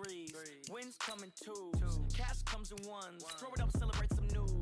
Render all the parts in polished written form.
threes. Wins come in twos. Cash comes in ones. Throw it up, celebrate some news.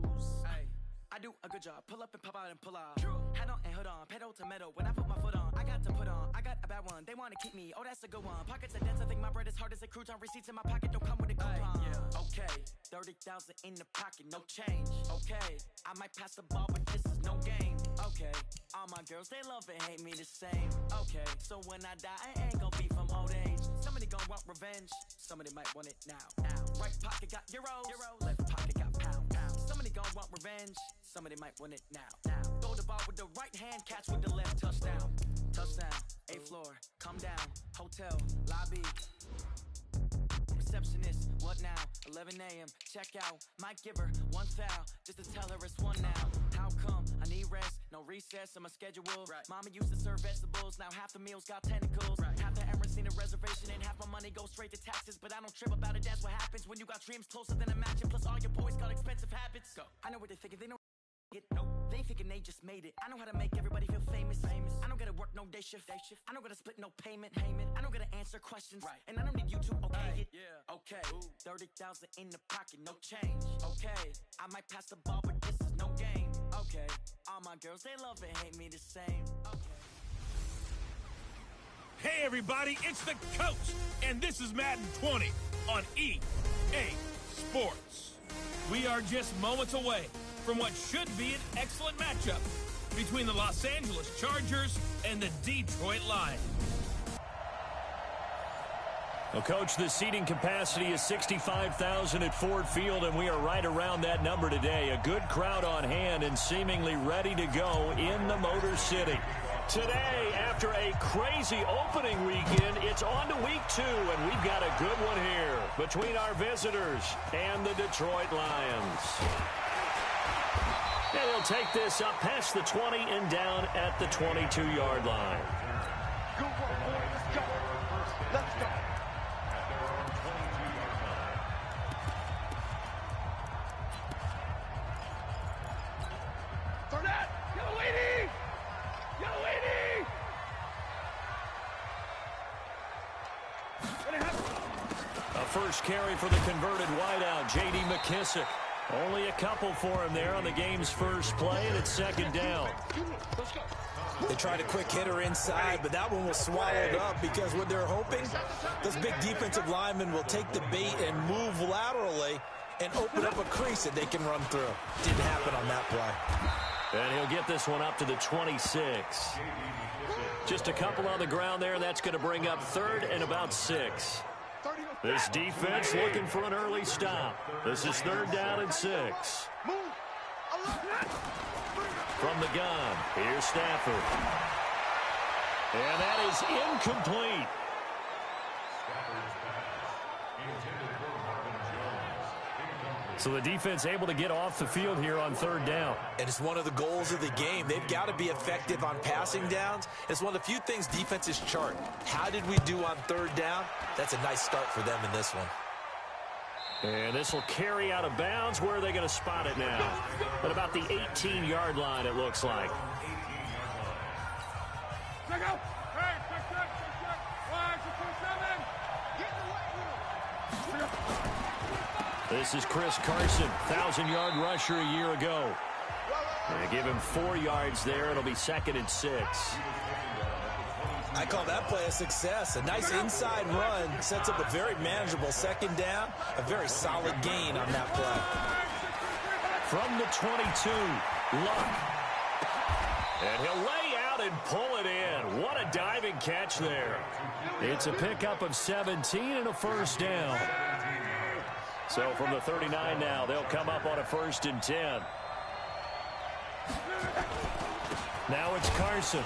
I do a good job. Pull up and pop out and pull out. Head on and hood on. Pedal to metal. When I put my foot on, I got to put on. I got a bad one. They want to keep me. Oh, that's a good one. Pockets are dense. I think my bread is hard as a crouton. Receipts in my pocket don't come with a coupon. Okay, 30,000 in the pocket, no change. Okay, I might pass the ball, but this is no game. Okay, all my girls, they love and hate me the same. Okay, so when I die, I ain't gonna be from old age. Somebody gonna want revenge. Somebody might want it now. Right pocket got euros. Left pocket got pound. Somebody gonna want revenge. Somebody might want it now. Throw the ball with the right hand, catch with the left. Touchdown. Touchdown. 8th floor. Come down. Hotel. Lobby. Receptionist. What now? 11 a.m. Check out. Might give her one foul just to tell her it's one now. How come? I need rest. No recess on my schedule. Mama used to serve vegetables. Now half the meals got tentacles. Half the errands need a reservation and half my money goes straight to taxes. But I don't trip about it. That's what happens when you got dreams closer than a matching. Plus all your boys got expensive habits. Go. I know what they're thinking. They know. They thinking they just made it. I know how to make everybody feel famous. I don't gotta work no day shift. I don't gotta split no payment. I don't gotta answer questions. And I don't need you to okay it. Okay, 30,000 in the pocket, no change. Okay, I might pass the ball, but this is no game. Okay, all my girls, they love and hate me the same. Okay. Hey everybody, it's the coach, and this is Madden 20 on EA Sports. We are just moments away from what should be an excellent matchup between the Los Angeles Chargers and the Detroit Lions. Well, Coach, the seating capacity is 65,000 at Ford Field, and we are right around that number today. A good crowd on hand and seemingly ready to go in the Motor City. Today, after a crazy opening weekend, it's on to week 2, and we've got a good one here between our visitors and the Detroit Lions. And he'll take this up past the 20 and down at the 22-yard line. Good work, boy. Let's go. Let's go. Burnett! Yellow-80! Yellow-80! A first carry for the converted wideout, J.D. McKissick. Only a couple for him there on the game's first play, and it's second down. They tried a quick hitter inside, but that one was swallowed up because what they're hoping, those big defensive linemen will take the bait and move laterally and open up a crease that they can run through. Didn't happen on that play. And he'll get this one up to the 26. Just a couple on the ground there. That's going to bring up 3rd and about 6. This defense looking for an early stop. This is 3rd down and 6. From the gun, here's Stafford. And that is incomplete. So the defense able to get off the field here on 3rd down. And it's one of the goals of the game. They've got to be effective on passing downs. It's one of the few things defenses chart. How did we do on 3rd down? That's a nice start for them in this one. And this will carry out of bounds. Where are they going to spot it now? At about the 18-yard line, it looks like. Check out. Hey, check. Watch the 2-7. This is Chris Carson, 1,000-yard rusher a year ago. And give him 4 yards there. It'll be 2nd and 6. I call that play a success. A nice inside run sets up a very manageable 2nd down. A very solid gain on that play. From the 22, Luck. And he'll lay out and pull it in. What a diving catch there. It's a pickup of 17 and a first down. So from the 39 now, they'll come up on a 1st and 10. Now it's Carson.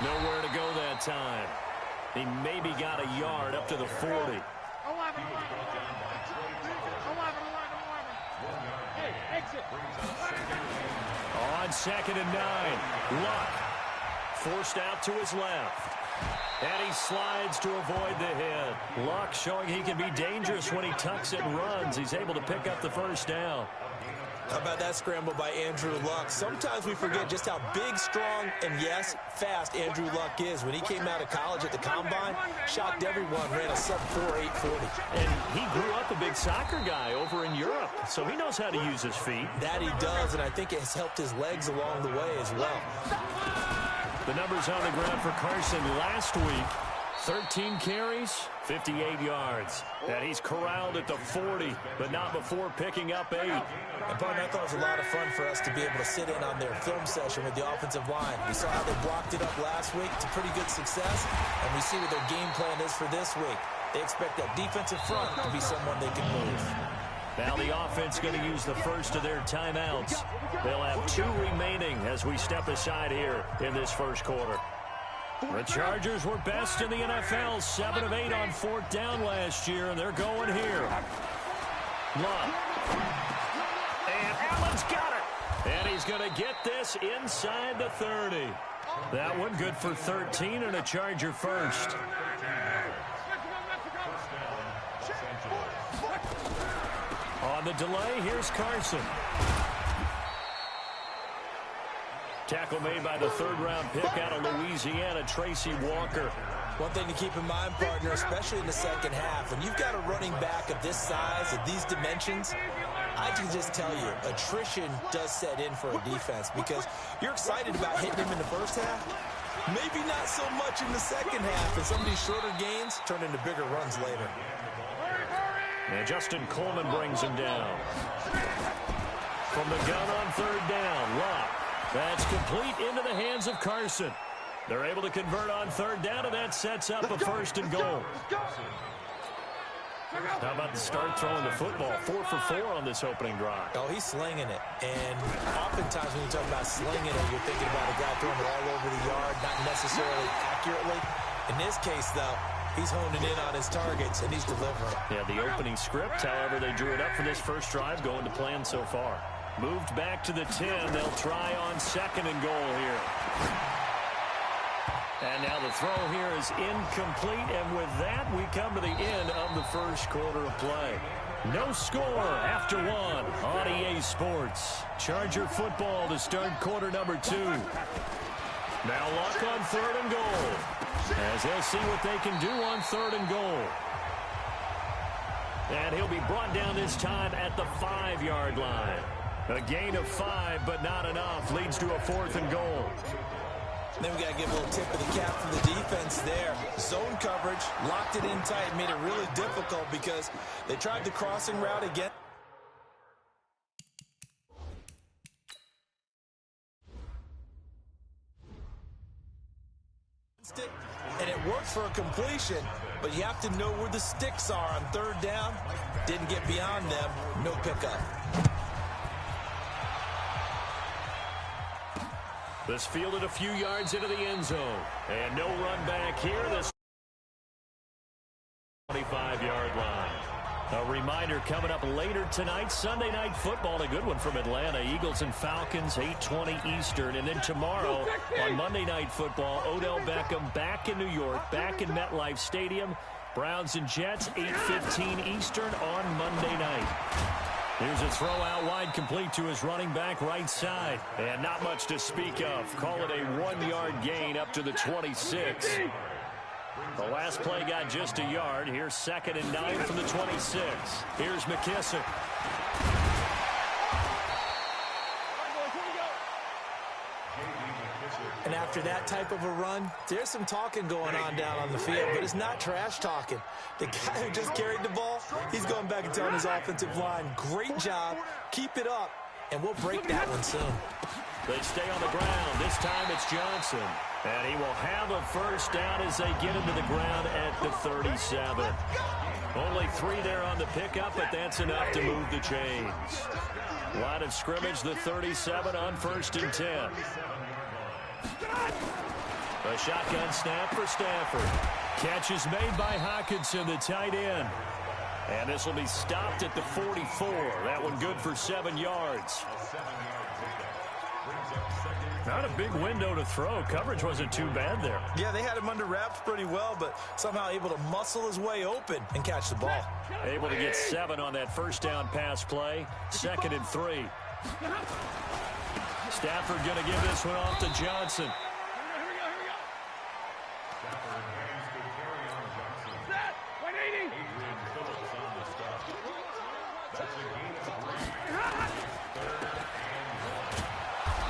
Nowhere to go that time. He maybe got a yard up to the 40. On 2nd and 9, Luck forced out to his left. And he slides to avoid the hit. Luck showing he can be dangerous when he tucks and runs. He's able to pick up the first down. How about that scramble by Andrew Luck? Sometimes we forget just how big, strong, and yes, fast Andrew Luck is. When he came out of college at the Combine, shocked everyone, ran a sub-4.8 40. And he grew up a big soccer guy over in Europe, so he knows how to use his feet. That he does, and I think it has helped his legs along the way as well. The numbers on the ground for Carson last week. 13 carries, 58 yards. And he's corralled at the 40, but not before picking up 8. And, partner, I thought it was a lot of fun for us to be able to sit in on their film session with the offensive line. We saw how they blocked it up last week to pretty good success, and we see what their game plan is for this week. They expect that defensive front to be someone they can move. Now the offense going to use the first of their timeouts. They'll have 2 remaining as we step aside here in this first quarter. The Chargers were best in the NFL, 7 of 8 on 4th down last year, and they're going here. Luck. And Allen's got it. And he's going to get this inside the 30. That one good for 13 and a Charger first. On the delay, here's Carson. Tackle made by the 3rd-round pick out of Louisiana, Tracy Walker. One thing to keep in mind, partner, especially in the second half, when you've got a running back of this size, of these dimensions, I can just tell you, attrition does set in for a defense because you're excited about hitting him in the first half. Maybe not so much in the second half, and some of these shorter gains turn into bigger runs later. And Justin Coleman brings him down. From the gun on 3rd down, Luck. That's complete into the hands of Carson. They're able to convert on 3rd down, and that sets up a 1st and goal. How about the start throwing the football? 4 for 4 on this opening drive. Oh, he's slinging it. And oftentimes when you talk about slinging it, you're thinking about a guy throwing it all over the yard, not necessarily accurately. In this case, though, he's honing in on his targets, and he's delivering. Yeah, the opening script, however, they drew it up for this first drive, going to plan so far. Moved back to the 10. They'll try on 2nd and goal here. And now the throw here is incomplete. And with that, we come to the end of the first quarter of play. No score after 1 on EA Sports. Charger football to start quarter number 2. Now Luck on 3rd and goal. As they'll see what they can do on 3rd and goal. And he'll be brought down this time at the 5-yard line. A gain of 5, but not enough. Leads to a 4th and goal. Then we got to give a little tip of the cap for the defense there. Zone coverage, locked it in tight, made it really difficult because they tried the crossing route again. And it worked for a completion, but you have to know where the sticks are on 3rd down. Didn't get beyond them. No pickup. This fielded a few yards into the end zone. And no run back here. This 25-yard line. A reminder coming up later tonight, Sunday Night Football, a good one from Atlanta. Eagles and Falcons, 8:20 Eastern. And then tomorrow on Monday Night Football, Odell Beckham back in New York, back in MetLife Stadium. Browns and Jets, 8:15 Eastern on Monday night. Here's a throw out wide, complete to his running back right side. And not much to speak of. Call it a 1-yard gain up to the 26. The last play got just a yard. Here's 2nd and 9 from the 26. Here's McKissick. And after that type of a run, there's some talking going on down on the field, but it's not trash talking. The guy who just carried the ball, he's going back and telling his offensive line, great job, keep it up, and we'll break that one soon. They stay on the ground. This time it's Johnson. And he will have a 1st down as they get him to the ground at the 37. Only 3 there on the pickup, but that's enough to move the chains. Line of scrimmage, the 37 on 1st and 10. A shotgun snap for Stafford. Catch is made by Hockenson, the tight end. And this will be stopped at the 44. That one good for 7 yards. Not a big window to throw. Coverage wasn't too bad there. Yeah, they had him under wraps pretty well, but somehow able to muscle his way open and catch the ball. Able to get 7 on that 1st down pass play. 2nd and 3. Stafford going to give this one off to Johnson.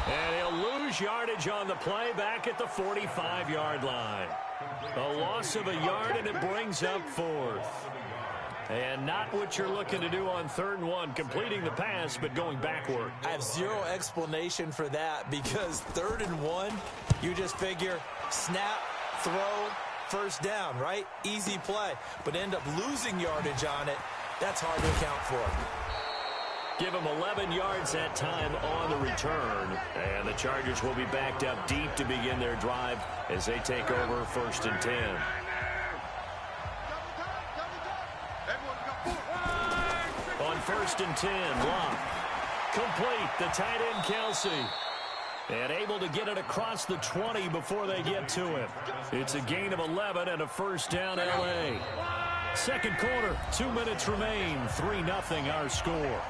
And he'll lose yardage on the play back at the 45-yard line. A loss of a yard, and it brings up fourth. And not what you're looking to do on 3rd and 1, completing the pass, but going backward. I have zero explanation for that because 3rd and 1, you just figure snap, throw, first down, right? Easy play. But end up losing yardage on it. That's hard to account for. Give them 11 yards that time on the return. And the Chargers will be backed up deep to begin their drive as they take over 1st and 10. On 1st and 10, Locke. Complete, the tight end Kelce. And able to get it across the 20 before they get to him. It's a gain of 11 and a first down L.A. Second quarter, 2 minutes remain. 3-0 our score.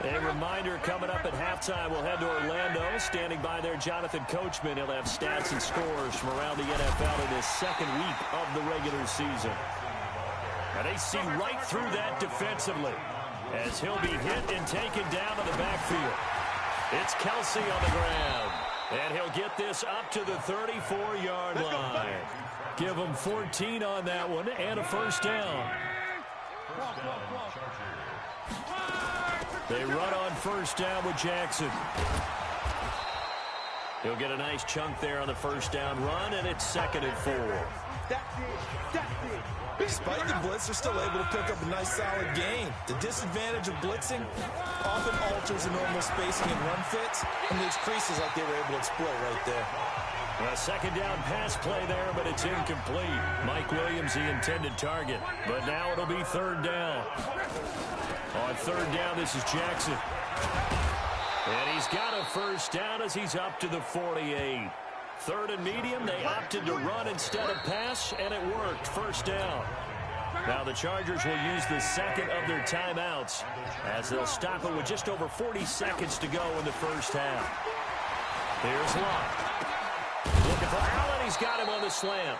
A reminder coming up at halftime, we'll head to Orlando. Standing by there, Jonathan Coachman. He'll have stats and scores from around the NFL in his second week of the regular season. And they see right through that defensively as he'll be hit and taken down to the backfield. It's Kelce on the ground. And he'll get this up to the 34-yard line. Give him 14 on that one and a first down. They run on first down with Jackson. He'll get a nice chunk there on the first down run, and it's 2nd and 4. Despite the blitz, they're still able to pick up a nice solid gain. The disadvantage of blitzing often alters the normal spacing and run fits, and leaves creases like they were able to exploit right there. A second down pass play there, but it's incomplete. Mike Williams, the intended target, but now it'll be 3rd down. On 3rd down, this is Jackson. And he's got a first down as he's up to the 48. 3rd and medium, they opted to run instead of pass, and it worked. First down. Now the Chargers will use the second of their timeouts as they'll stop it with just over 40 seconds to go in the first half. Here's Locke. Looking for Allen. He's got him on the slant.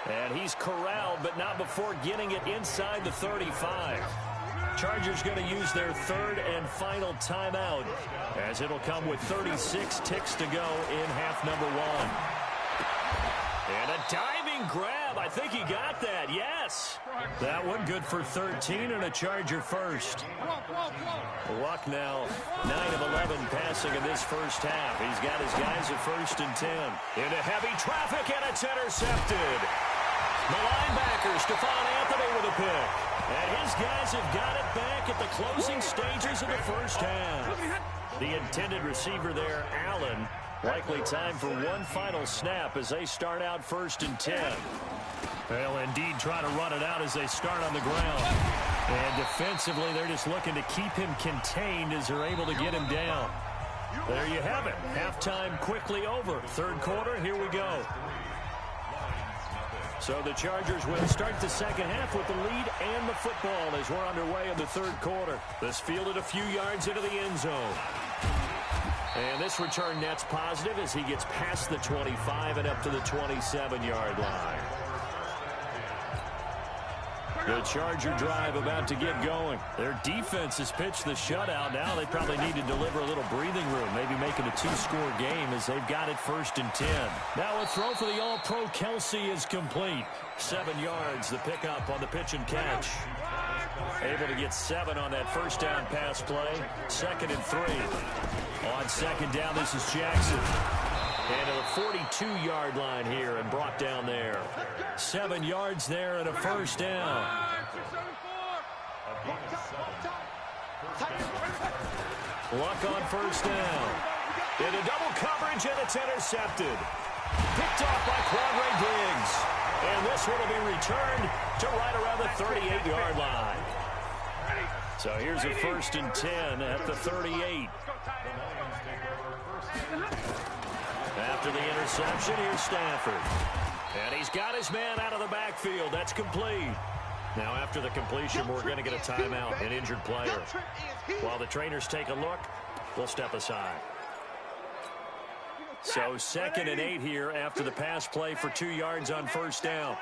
And he's corralled, but not before getting it inside the 35. Chargers going to use their 3rd and final timeout as it'll come with 36 ticks to go in half number 1. And a diving grab. I think he got that. Yes. That one good for 13 and a Charger first. Luck now 9 of 11 passing in this first half. He's got his guys at 1st and 10. Into heavy traffic, and it's intercepted. The linebacker, Stephon Anthony with a pick. And his guys have got it back at the closing stages of the first half. The intended receiver there, Allen. Likely time for one final snap as they start out 1st and 10. They'll indeed try to run it out as they start on the ground. And defensively, they're just looking to keep him contained as they're able to get him down. There you have it. Halftime quickly over. 3rd quarter, here we go. So the Chargers will start the second half with the lead and the football as we're underway in the 3rd quarter. This fielded a few yards into the end zone. And this return net's positive as he gets past the 25 and up to the 27-yard line. The Charger drive about to get going. Their defense has pitched the shutout. Now they probably need to deliver a little breathing room, maybe make it a 2-score game as they've got it 1st and 10. Now a throw for the All-Pro Kelce is complete. 7 yards, the pickup on the pitch and catch. Able to get 7 on that first down pass play. 2nd and 3. On 2nd down, this is Jackson. And to the 42-yard line here and brought down there. 7 yards there and a first down. Luck on first down. Into double coverage, and it's intercepted. Picked off by Quandre Diggs. And this one will be returned to right around the 38-yard line. So here's a 1st and 10 at the 38. After the interception, here's Stafford. And he's got his man out of the backfield. That's complete. Now after the completion, we're going to get a timeout, an injured player. While the trainers take a look, we'll step aside. So 2nd and 8 here after the pass play for 2 yards on first down.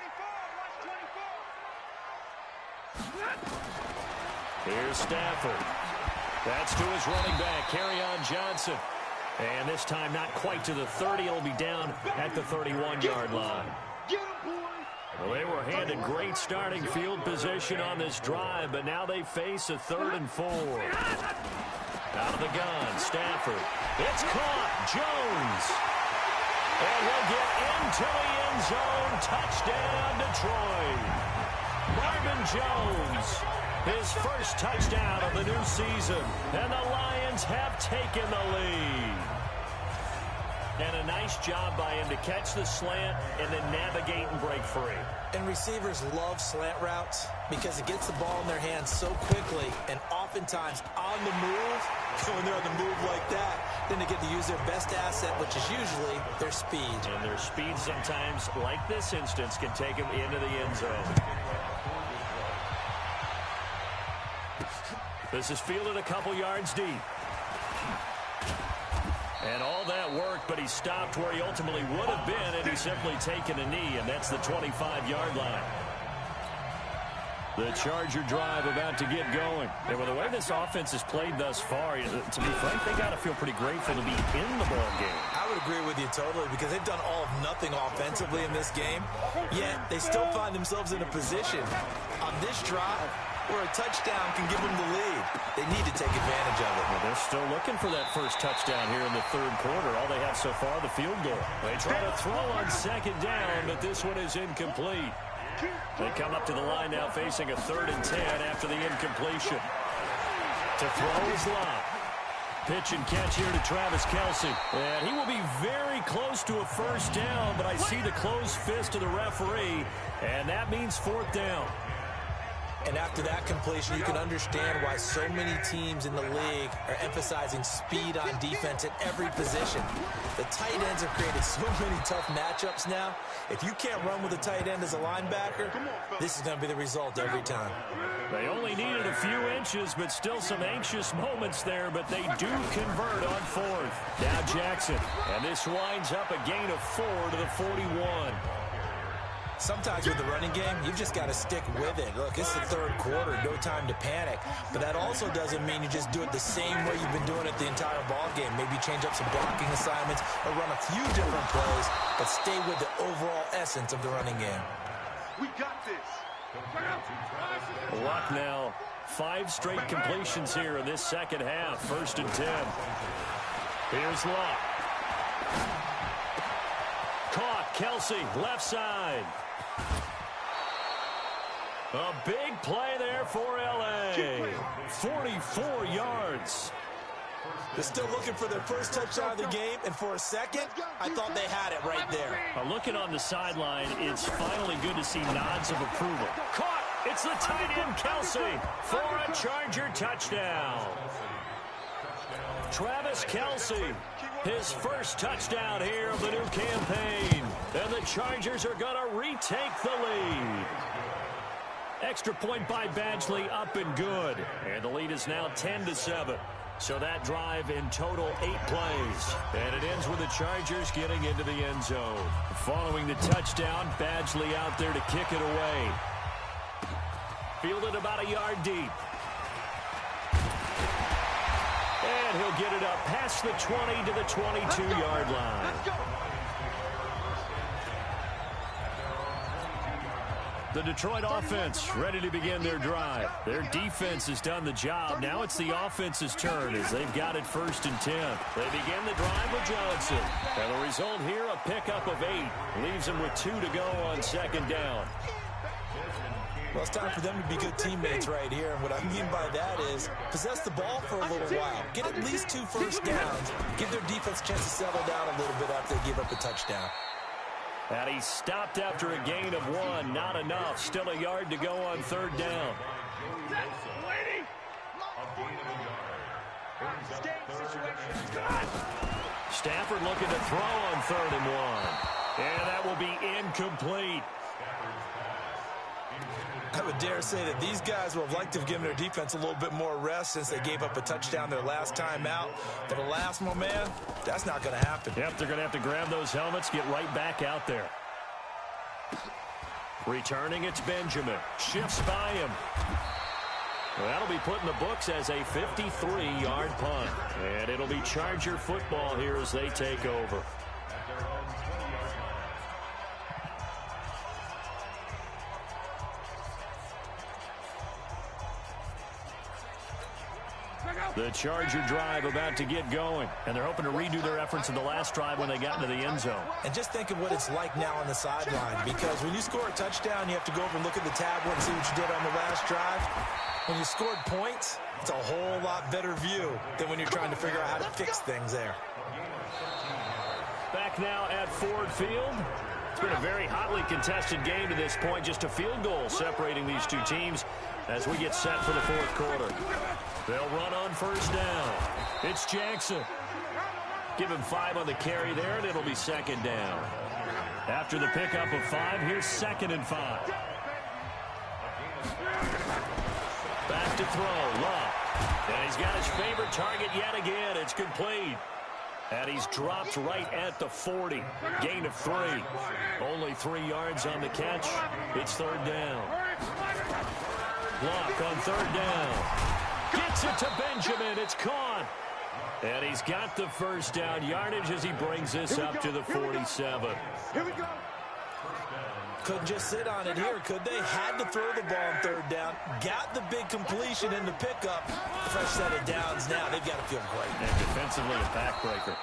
Here's Stafford. That's to his running back, Kerryon Johnson. And this time not quite to the 30. It'll be down at the 31-yard line. Well, they were handed great starting field position on this drive, but now they face a 3rd and 4. Out of the gun, Stafford. It's caught. Jones. And he'll get into the end zone. Touchdown, Detroit. Marvin Jones, his first touchdown of the new season. And the Lions have taken the lead. And a nice job by him to catch the slant and then navigate and break free. And receivers love slant routes because it gets the ball in their hands so quickly and oftentimes on the move. When they're on the move like that, then they get to use their best asset, which is usually their speed. And their speed sometimes, like this instance, can take them into the end zone. This is fielded a couple yards deep. And all that worked, but he stopped where he ultimately would have been had he simply taken a knee, and that's the 25-yard line. The Charger drive about to get going. And with the way this offense has played thus far, to be frank, they got to feel pretty grateful to be in the ball game. I would agree with you totally because they've done all of nothing offensively in this game, yet they still find themselves in a position on this drive where a touchdown can give them the lead. They need to take advantage of it. Well, they're still looking for that first touchdown here in the 3rd quarter. All they have so far, the field goal. They try to throw on 2nd down, but this one is incomplete. They come up to the line now facing a 3rd and 10 after the incompletion. To throw is Lott. Pitch and catch here to Travis Kelce. And he will be very close to a first down, but I see the closed fist of the referee, and that means 4th down. And after that completion, you can understand why so many teams in the league are emphasizing speed on defense at every position. The tight ends have created so many tough matchups now. If you can't run with a tight end as a linebacker, this is going to be the result every time. They only needed a few inches, but still some anxious moments there, but they do convert on 4th. Now Jackson, and this winds up a gain of 4 to the 41. Sometimes with the running game, you've just got to stick with it. Look, it's the 3rd quarter, no time to panic. But that also doesn't mean you just do it the same way you've been doing it the entire ball game. Maybe change up some blocking assignments or run a few different plays, but stay with the overall essence of the running game. We got this. Luck now, 5 straight completions here in this 2nd half. 1st and 10. Here's Luck. Caught, Kelce, left side. A big play there for L.A. 44 yards. They're still looking for their first touchdown of the game, and for a second, I thought they had it right there. Looking on the sideline, it's finally good to see nods of approval. Caught! It's the tight end, Kelce, for a Charger touchdown. Travis Kelce, his first touchdown here of the new campaign. And the Chargers are going to retake the lead. Extra point by Badgley, up and good. And the lead is now 10-7. So that drive in total 8 plays. And it ends with the Chargers getting into the end zone. Following the touchdown, Badgley out there to kick it away. Fielded about a yard deep. And he'll get it up past the 20 to the 22-yard line. The Detroit offense ready to begin their drive. Their defense has done the job. Now it's the offense's turn as they've got it 1st and 10. They begin the drive with Johnson. And the result here, a pickup of 8. Leaves them with 2 to go on 2nd down. Well, it's time for them to be good teammates right here. And what I mean by that is possess the ball for a little while. Get at least 2 first downs. Give their defense a chance to settle down a little bit after they give up a touchdown. And he stopped after a gain of 1. Not enough. Still a yard to go on 3rd down. Stafford looking to throw on 3rd and 1. And that will be incomplete. I would dare say that these guys will have liked to have given their defense a little bit more rest since they gave up a touchdown their last time out. But alas, my man, that's not going to happen. Yep, they're going to have to grab those helmets, get right back out there. Returning, it's Benjamin. Shifts by him. Well, that'll be put in the books as a 53-yard punt. And it'll be Charger football here as they take over. The Charger drive about to get going, and they're hoping to redo their efforts in the last drive when they got into the end zone. And just think of what it's like now on the sideline, because when you score a touchdown, you have to go over and look at the tablet and see what you did on the last drive. When you scored points, it's a whole lot better view than when you're trying to figure out how to fix things there. Back now at Ford Field. It's been a very hotly contested game to this point. Just a field goal separating these two teams as we get set for the fourth quarter. They'll run on first down. It's Jackson. Give him 5 on the carry there, and it'll be second down. After the pickup of 5, here's 2nd and 5. Back to throw, Love. And he's got his favorite target yet again. It's complete. And he's dropped right at the 40. Gain of 3. Only 3 yards on the catch. It's third down. Block on third down. Gets it to Benjamin. It's caught. And he's got the first down yardage as he brings this up to the 47. Here we go. Couldn't just sit on it here, could they? Had to throw the ball on third down. Got the big completion in the pickup. Fresh set of downs now. They've got to feel great. And defensively, a backbreaker.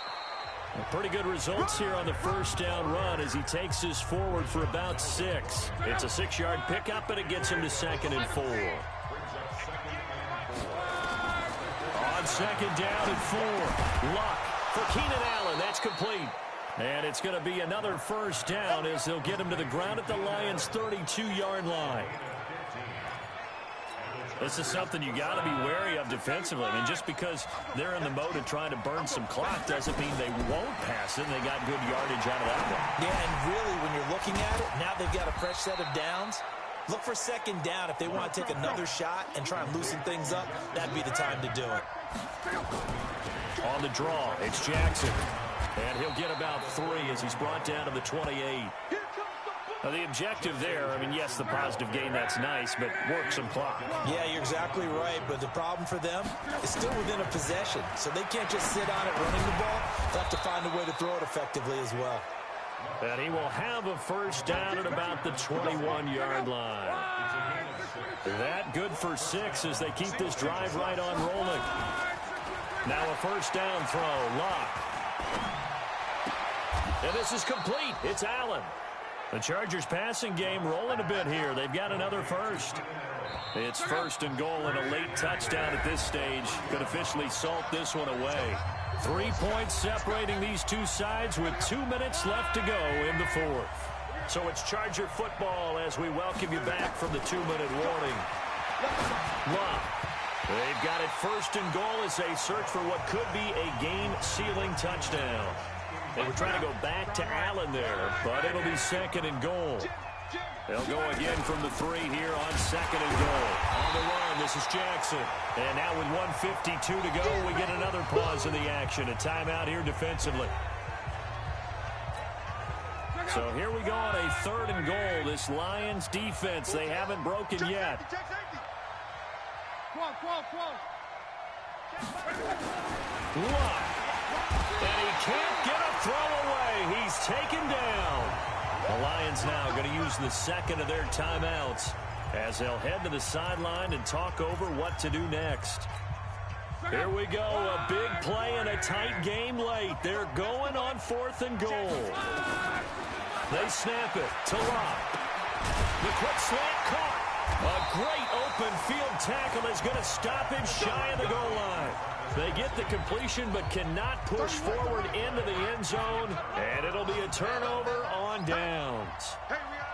Pretty good results here on the first down run as he takes this forward for about 6. It's a 6-yard pickup, but it gets him to 2nd and 4. On second down and 4. Luck for Keenan Allen. That's complete. And it's going to be another first down as they'll get him to the ground at the Lions' 32-yard line. This is something you got to be wary of defensively. I mean, just because they're in the mode of trying to burn some clock doesn't mean they won't pass it. They got good yardage out of that one. Yeah, and really, when you're looking at it, now they've got a fresh set of downs. Look for second down. If they want to take another shot and try and loosen things up, that'd be the time to do it. On the draw, it's Jackson. And he'll get about 3 as he's brought down to the 28. Now, the objective there, I mean, yes, the positive gain, that's nice, but work some clock. Yeah, you're exactly right, but the problem for them is still within a possession, so they can't just sit on it running the ball. They'll have to find a way to throw it effectively as well. And he will have a first down at about the 21-yard line. That good for 6 as they keep this drive right on rolling. Now a first down throw, Locke. And this is complete. It's Allen. The Chargers passing game rolling a bit here. They've got another first. It's 1st and goal and a late touchdown at this stage. Could officially salt this one away. 3 points separating these two sides with 2 minutes left to go in the 4th. So it's Charger football as we welcome you back from the 2-minute warning. Love. They've got it 1st and goal as they search for what could be a game-sealing touchdown. They were trying to go back to Allen there, but it'll be 2nd and goal. They'll go again from the 3 here on 2nd and goal. On the run, this is Jackson. And now with 1:52 to go, we get another pause in the action. A timeout here defensively. So here we go on a 3rd and goal. This Lions defense, they haven't broken yet. Look. And he can't get a throw away. He's taken down. The Lions now going to use the 2nd of their timeouts as they'll head to the sideline and talk over what to do next. Here we go. A big play in a tight game late. They're going on 4th and goal. They snap it to Locke. The quick slant caught. A great open field tackle is going to stop him shy of the goal line. They get the completion but cannot push forward into the end zone, and it'll be a turnover on downs.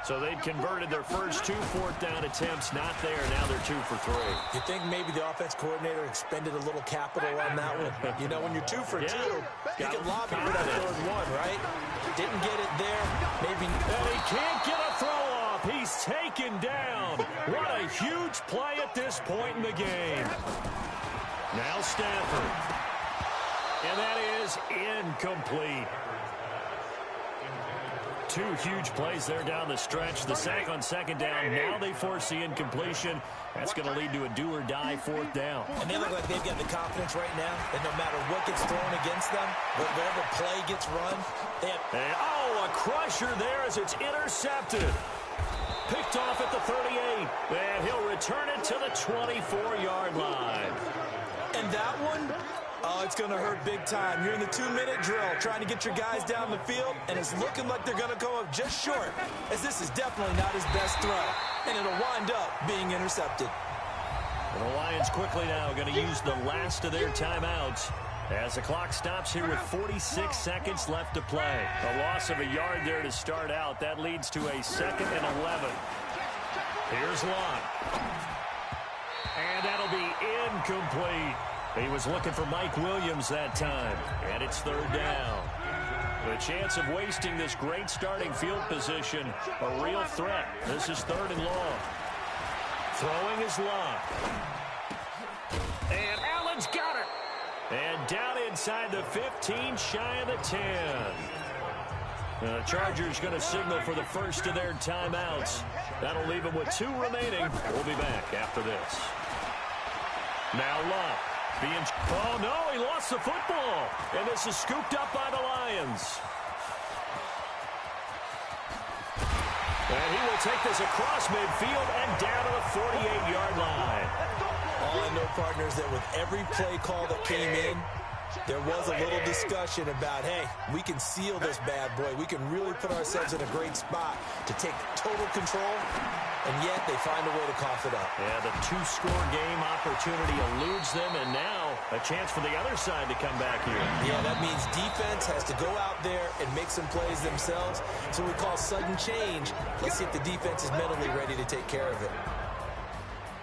So they've converted their first 2 4th down attempts. Not there. Now they're 2 for 3. You think maybe the offense coordinator expended a little capital on that one? You know, when you're 2 for 2, you can lobby for that 3rd one, right? Didn't get it there. Maybe. And he can't get a throw off. He's taken down. What a huge play at this point in the game. Now Stafford. And that is incomplete. Two huge plays there down the stretch. The sack on second down. Now they force the incompletion. That's going to lead to a do-or-die fourth down. And they look like they've got the confidence right now that no matter what gets thrown against them, whatever play gets run, they have... a crusher there as it's intercepted. Picked off at the 38. And he'll return it to the 24-yard line. And that one... oh, it's going to hurt big time. You're in the 2-minute drill trying to get your guys down the field, and it's looking like they're going to go up just short, as this is definitely not his best throw, and it'll wind up being intercepted. And the Lions quickly now going to use the last of their timeouts as the clock stops here with 46 seconds left to play. A loss of a yard there to start out. That leads to a 2nd and 11. Here's Locke. And that'll be incomplete. He was looking for Mike Williams that time, and it's third down. The chance of wasting this great starting field position, a real threat. This is 3rd and long. Throwing is Locke. And Allen's got it. And down inside the 15, shy of the 10. The Chargers going to signal for the first of their timeouts. That'll leave them with 2 remaining. We'll be back after this. Now Locke. Oh, no, he lost the football. And this is scooped up by the Lions. And he will take this across midfield and down to the 48-yard line. All I know, partners, that with every play call that came in, there was a little discussion about, hey, we can seal this bad boy. We can really put ourselves in a great spot to take total control, and yet they find a way to cough it up. Yeah, the 2-score game opportunity eludes them, and now a chance for the other side to come back here. Yeah, that means defense has to go out there and make some plays themselves. So we call sudden change. Let's see if the defense is mentally ready to take care of it.